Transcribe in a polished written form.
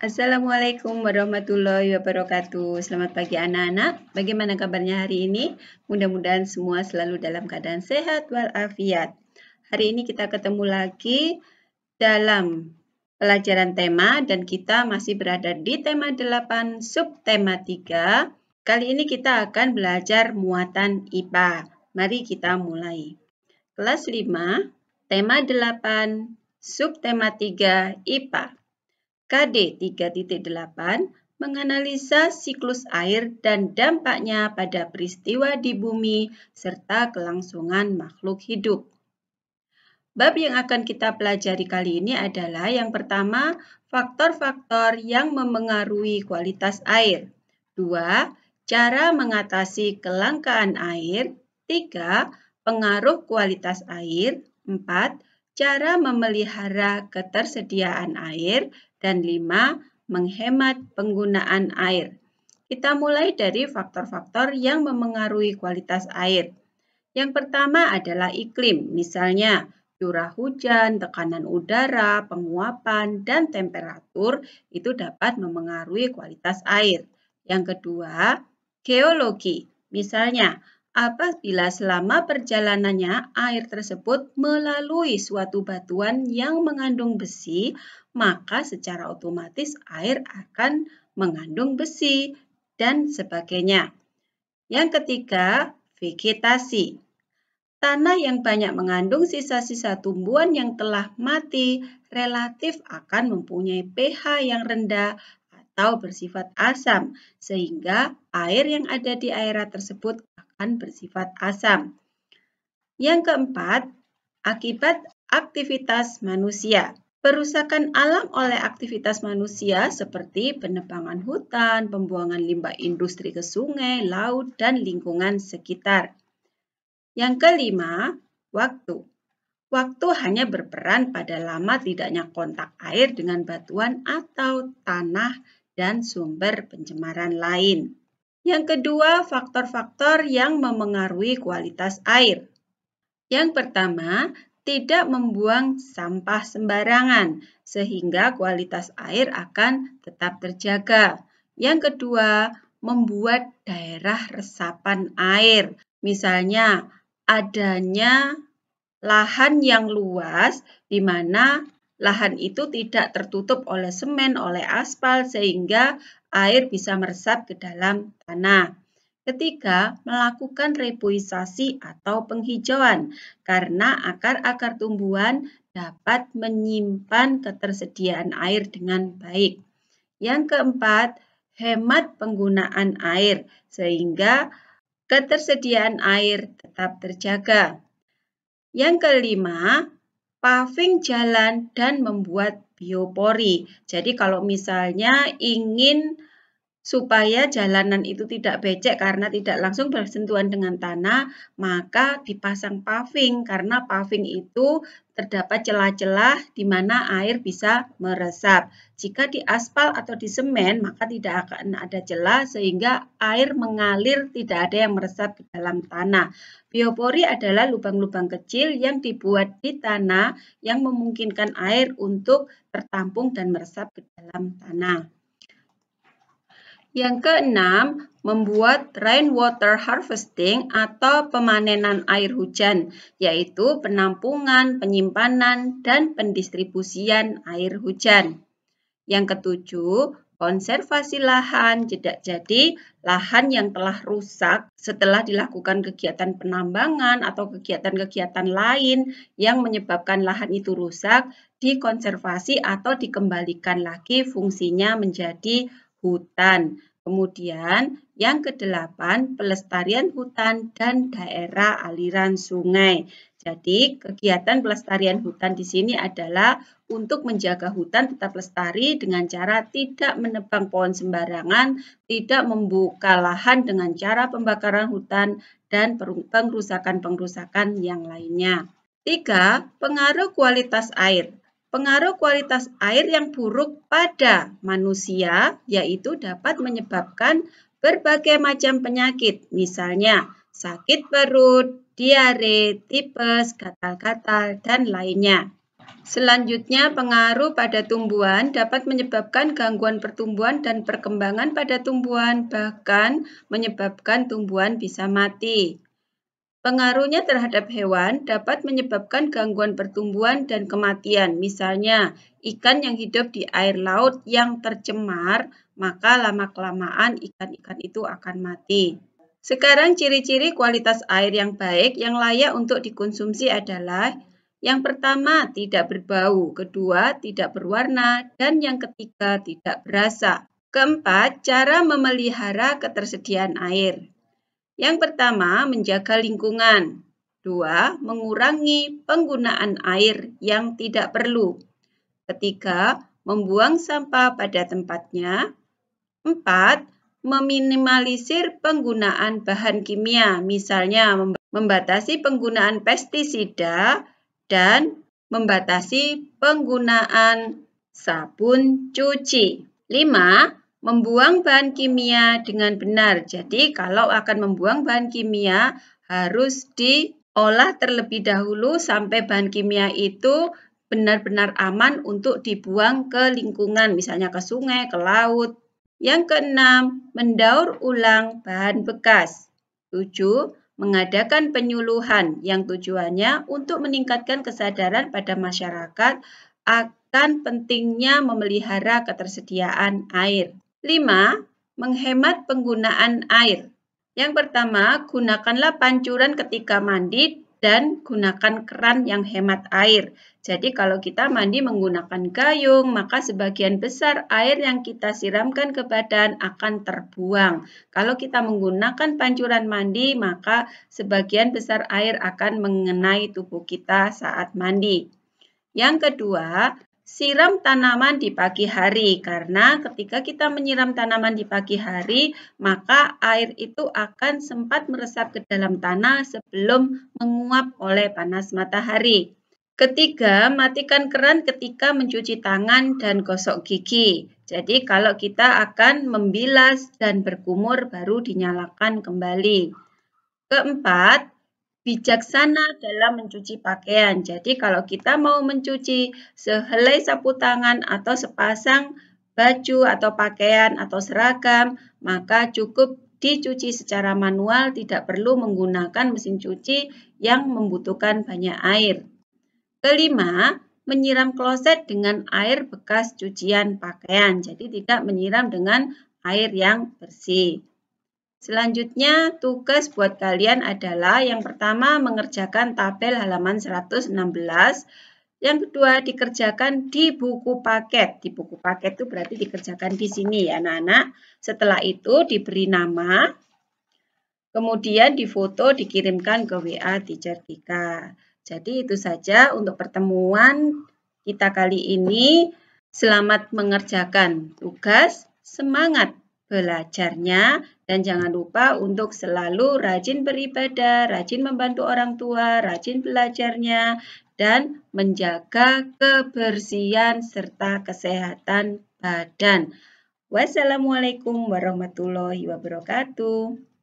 Assalamualaikum warahmatullahi wabarakatuh. Selamat pagi anak-anak. Bagaimana kabarnya hari ini? Mudah-mudahan semua selalu dalam keadaan sehat walafiat. Hari ini kita ketemu lagi dalam pelajaran tema dan kita masih berada di tema 8 subtema 3. Kali ini kita akan belajar muatan IPA. Mari kita mulai. Kelas 5, tema 8, subtema 3 IPA. KD 3.8 menganalisa siklus air dan dampaknya pada peristiwa di bumi serta kelangsungan makhluk hidup. Bab yang akan kita pelajari kali ini adalah yang pertama, faktor-faktor yang memengaruhi kualitas air. 2. Cara mengatasi kelangkaan air. 3. Pengaruh kualitas air. 4. Cara memelihara ketersediaan air. Dan 5. Menghemat penggunaan air. Kita mulai dari faktor-faktor yang memengaruhi kualitas air. Yang pertama adalah iklim, misalnya curah hujan, tekanan udara, penguapan, dan temperatur itu dapat memengaruhi kualitas air. Yang kedua, geologi, misalnya apabila selama perjalanannya air tersebut melalui suatu batuan yang mengandung besi, maka secara otomatis air akan mengandung besi dan sebagainya. Yang ketiga, vegetasi. Tanah yang banyak mengandung sisa-sisa tumbuhan yang telah mati relatif akan mempunyai pH yang rendah atau bersifat asam, sehingga air yang ada di area tersebut akan bersifat asam. Yang keempat, akibat aktivitas manusia. Perusakan alam oleh aktivitas manusia seperti penebangan hutan, pembuangan limbah industri ke sungai, laut, dan lingkungan sekitar. Yang kelima, waktu. Waktu hanya berperan pada lama tidaknya kontak air dengan batuan atau tanah dan sumber pencemaran lain. Yang kedua, faktor-faktor yang memengaruhi kualitas air. Yang pertama, tidak membuang sampah sembarangan sehingga kualitas air akan tetap terjaga. Yang kedua, membuat daerah resapan air. Misalnya, adanya lahan yang luas di mana lahan itu tidak tertutup oleh semen, oleh aspal sehingga air bisa meresap ke dalam tanah. Ketiga, melakukan reboisasi atau penghijauan karena akar-akar tumbuhan dapat menyimpan ketersediaan air dengan baik. Yang keempat, hemat penggunaan air sehingga ketersediaan air tetap terjaga. Yang kelima, paving jalan dan membuat biopori. Jadi kalau misalnya ingin supaya jalanan itu tidak becek karena tidak langsung bersentuhan dengan tanah, maka dipasang paving karena paving itu terdapat celah-celah di mana air bisa meresap. Jika di aspal atau di semen, maka tidak akan ada celah sehingga air mengalir, tidak ada yang meresap ke dalam tanah. Biopori adalah lubang-lubang kecil yang dibuat di tanah yang memungkinkan air untuk tertampung dan meresap ke dalam tanah. Yang keenam, membuat rainwater harvesting atau pemanenan air hujan, yaitu penampungan, penyimpanan, dan pendistribusian air hujan. Yang ketujuh, konservasi lahan. Jadi, lahan yang telah rusak setelah dilakukan kegiatan penambangan atau kegiatan-kegiatan lain yang menyebabkan lahan itu rusak, dikonservasi atau dikembalikan lagi fungsinya menjadi hutan. Kemudian yang kedelapan, pelestarian hutan dan daerah aliran sungai. Jadi kegiatan pelestarian hutan di sini adalah untuk menjaga hutan tetap lestari dengan cara tidak menebang pohon sembarangan, tidak membuka lahan dengan cara pembakaran hutan, dan pengrusakan-pengrusakan yang lainnya. 3. Pengaruh kualitas air. Pengaruh kualitas air yang buruk pada manusia yaitu dapat menyebabkan berbagai macam penyakit, misalnya sakit perut, diare, tipes, gatal-gatal, dan lainnya. Selanjutnya, pengaruh pada tumbuhan dapat menyebabkan gangguan pertumbuhan dan perkembangan pada tumbuhan, bahkan menyebabkan tumbuhan bisa mati. Pengaruhnya terhadap hewan dapat menyebabkan gangguan pertumbuhan dan kematian. Misalnya, ikan yang hidup di air laut yang tercemar, maka lama-kelamaan ikan-ikan itu akan mati. Sekarang ciri-ciri kualitas air yang baik yang layak untuk dikonsumsi adalah yang pertama, tidak berbau, kedua, tidak berwarna, dan yang ketiga, tidak berasa. Keempat, cara memelihara ketersediaan air. Yang pertama, menjaga lingkungan. Dua, mengurangi penggunaan air yang tidak perlu. Ketiga, membuang sampah pada tempatnya. Empat, meminimalisir penggunaan bahan kimia, misalnya membatasi penggunaan pestisida dan membatasi penggunaan sabun cuci. 5. Membuang bahan kimia dengan benar. Jadi kalau akan membuang bahan kimia harus diolah terlebih dahulu sampai bahan kimia itu benar-benar aman untuk dibuang ke lingkungan, misalnya ke sungai, ke laut. Yang keenam, mendaur ulang bahan bekas. 7. Mengadakan penyuluhan yang tujuannya untuk meningkatkan kesadaran pada masyarakat akan pentingnya memelihara ketersediaan air. 5. Menghemat penggunaan air. Yang pertama, gunakanlah pancuran ketika mandi dan gunakan keran yang hemat air. Jadi kalau kita mandi menggunakan gayung, maka sebagian besar air yang kita siramkan ke badan akan terbuang. Kalau kita menggunakan pancuran mandi, maka sebagian besar air akan mengenai tubuh kita saat mandi. Yang kedua, siram tanaman di pagi hari, karena ketika kita menyiram tanaman di pagi hari, maka air itu akan sempat meresap ke dalam tanah sebelum menguap oleh panas matahari. Ketiga, matikan keran ketika mencuci tangan dan gosok gigi. Jadi kalau kita akan membilas dan berkumur baru dinyalakan kembali. Keempat, bijaksana dalam mencuci pakaian. Jadi kalau kita mau mencuci sehelai sapu tangan atau sepasang baju atau pakaian atau seragam, maka cukup dicuci secara manual, tidak perlu menggunakan mesin cuci yang membutuhkan banyak air. Kelima, menyiram kloset dengan air bekas cucian pakaian. Jadi tidak menyiram dengan air yang bersih. Selanjutnya, tugas buat kalian adalah yang pertama mengerjakan tabel halaman 116. Yang kedua, dikerjakan di buku paket. Di buku paket itu berarti dikerjakan di sini ya anak-anak. Setelah itu diberi nama, kemudian difoto dikirimkan ke WA Teacher Tika. Jadi itu saja untuk pertemuan kita kali ini. Selamat mengerjakan tugas, semangat belajarnya, dan jangan lupa untuk selalu rajin beribadah, rajin membantu orang tua, rajin belajarnya, dan menjaga kebersihan serta kesehatan badan. Wassalamualaikum warahmatullahi wabarakatuh.